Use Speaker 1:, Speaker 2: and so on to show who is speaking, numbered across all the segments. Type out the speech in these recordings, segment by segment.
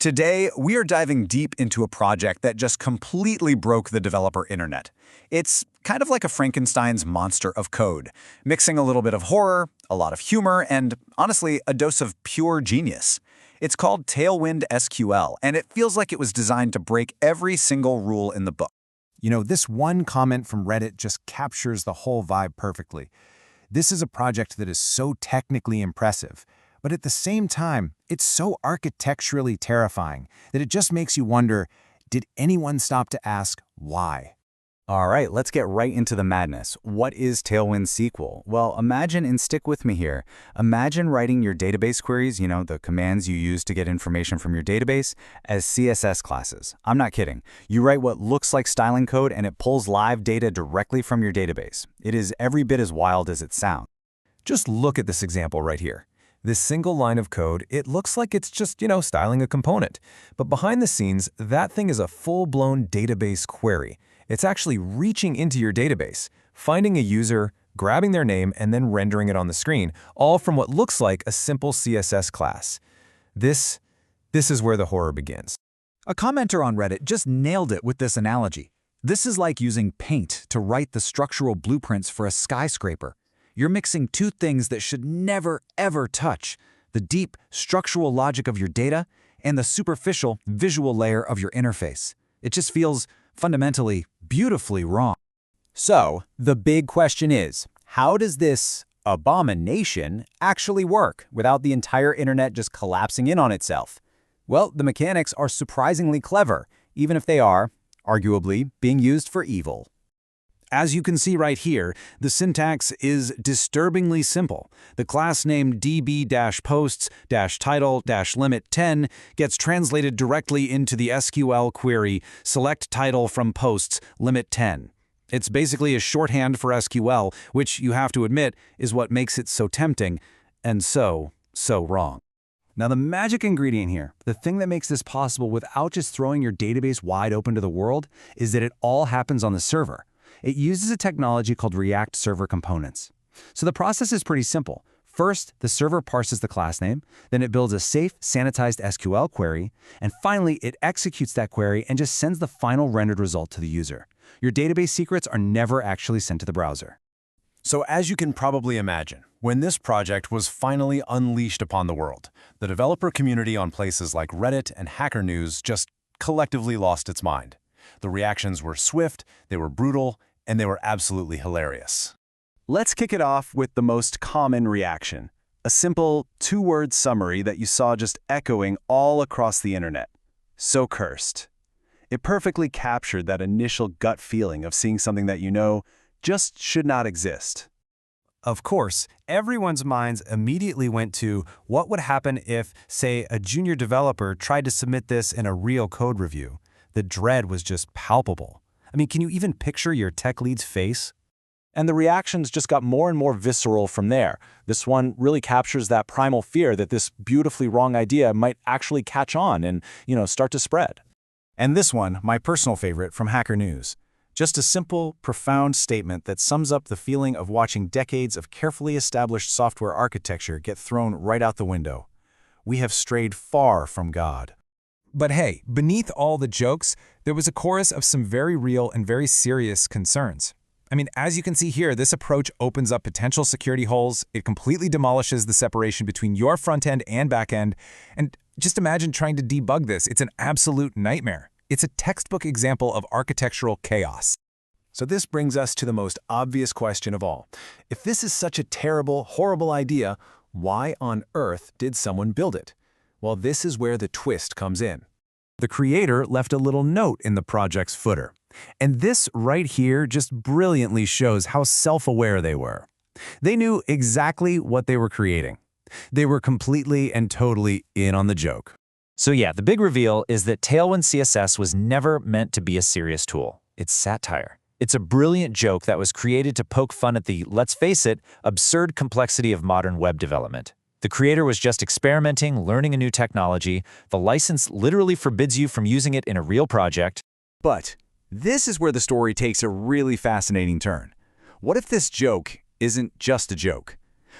Speaker 1: Today, we are diving deep into a project that just completely broke the developer internet. It's kind of like a Frankenstein's monster of code, mixing a little bit of horror, a lot of humor, and honestly, a dose of pure genius. It's called TailwindSQL, and it feels like it was designed to break every single rule in the book.
Speaker 2: This one comment from Reddit just captures the whole vibe perfectly. This is a project that is so technically impressive, but at the same time, it's so architecturally terrifying that it just makes you wonder, did anyone stop to ask why?
Speaker 1: All right, let's get right into the madness. What is TailwindSQL? Well, imagine, and stick with me here, imagine writing your database queries, the commands you use to get information from your database, as CSS classes. I'm not kidding. You write what looks like styling code and it pulls live data directly from your database. It is every bit as wild as it sounds.
Speaker 2: Just look at this example right here. This single line of code, it looks like it's just, styling a component. But behind the scenes, that thing is a full-blown database query. It's actually reaching into your database, finding a user, grabbing their name, and then rendering it on the screen, all from what looks like a simple CSS class. This is where the horror begins.
Speaker 1: A commenter on Reddit just nailed it with this analogy. This is like using paint to write the structural blueprints for a skyscraper. You're mixing two things that should never, ever touch: the deep structural logic of your data and the superficial visual layer of your interface. It just feels fundamentally, beautifully wrong. So, the big question is, how does this abomination actually work without the entire internet just collapsing in on itself? Well, the mechanics are surprisingly clever, even if they are, arguably, being used for evil. As you can see right here, the syntax is disturbingly simple. The class name db-posts-title-limit10 gets translated directly into the SQL query select title from posts limit 10. It's basically a shorthand for SQL, which you have to admit is what makes it so tempting and so wrong. Now the magic ingredient here, the thing that makes this possible without just throwing your database wide open to the world, is that it all happens on the server. It uses a technology called React Server Components. So the process is pretty simple. First, the server parses the class name, then it builds a safe, sanitized SQL query, and finally, it executes that query and just sends the final rendered result to the user. Your database secrets are never actually sent to the browser.
Speaker 2: So as you can probably imagine, when this project was finally unleashed upon the world, the developer community on places like Reddit and Hacker News just collectively lost its mind. The reactions were swift, they were brutal, and they were absolutely hilarious. Let's kick it off with the most common reaction, a simple two-word summary that you saw just echoing all across the internet. So cursed. It perfectly captured that initial gut feeling of seeing something that just should not exist. Of course, everyone's minds immediately went to what would happen if, say, a junior developer tried to submit this in a real code review. The dread was just palpable. Can you even picture your tech lead's face? And the reactions just got more and more visceral from there. This one really captures that primal fear that this beautifully wrong idea might actually catch on and, start to spread. And this one, my personal favorite from Hacker News. Just a simple, profound statement that sums up the feeling of watching decades of carefully established software architecture get thrown right out the window. We have strayed far from God. But hey, beneath all the jokes, there was a chorus of some very real and very serious concerns. As you can see here, this approach opens up potential security holes, it completely demolishes the separation between your front-end and back-end, and just imagine trying to debug this. It's an absolute nightmare. It's a textbook example of architectural chaos. So this brings us to the most obvious question of all. If this is such a terrible, horrible idea, why on earth did someone build it? Well, this is where the twist comes in. The creator left a little note in the project's footer. And this right here just brilliantly shows how self-aware they were. They knew exactly what they were creating. They were completely and totally in on the joke.
Speaker 3: So yeah, the big reveal is that Tailwind CSS was never meant to be a serious tool. It's satire. It's a brilliant joke that was created to poke fun at the, let's face it, absurd complexity of modern web development. The creator was just experimenting, learning a new technology. The license literally forbids you from using it in a real project.
Speaker 1: But this is where the story takes a really fascinating turn. What if this joke isn't just a joke?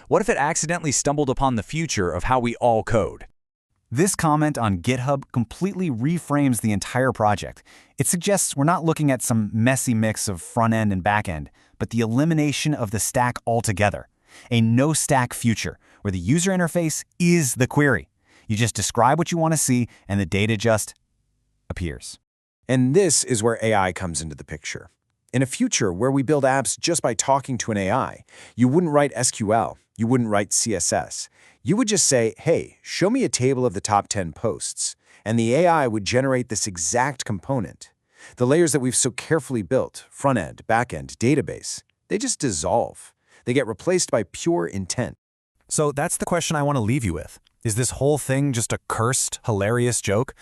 Speaker 1: What if it accidentally stumbled upon the future of how we all code?
Speaker 4: This comment on GitHub completely reframes the entire project. It suggests we're not looking at some messy mix of front-end and back-end, but the elimination of the stack altogether. A no-stack future, where the user interface is the query. You just describe what you want to see, and the data just appears.
Speaker 5: And this is where AI comes into the picture. In a future where we build apps just by talking to an AI, you wouldn't write SQL, you wouldn't write CSS. You would just say, hey, show me a table of the top 10 posts, and the AI would generate this exact component. The layers that we've so carefully built, front-end, back-end, database, they just dissolve. They get replaced by pure intent.
Speaker 2: So that's the question I want to leave you with. Is this whole thing just a cursed, hilarious joke?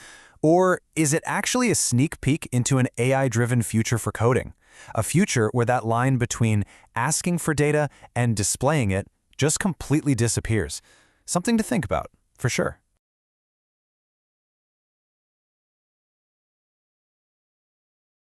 Speaker 2: Or is it actually a sneak peek into an AI-driven future for coding? A future where that line between asking for data and displaying it just completely disappears. Something to think about, for sure.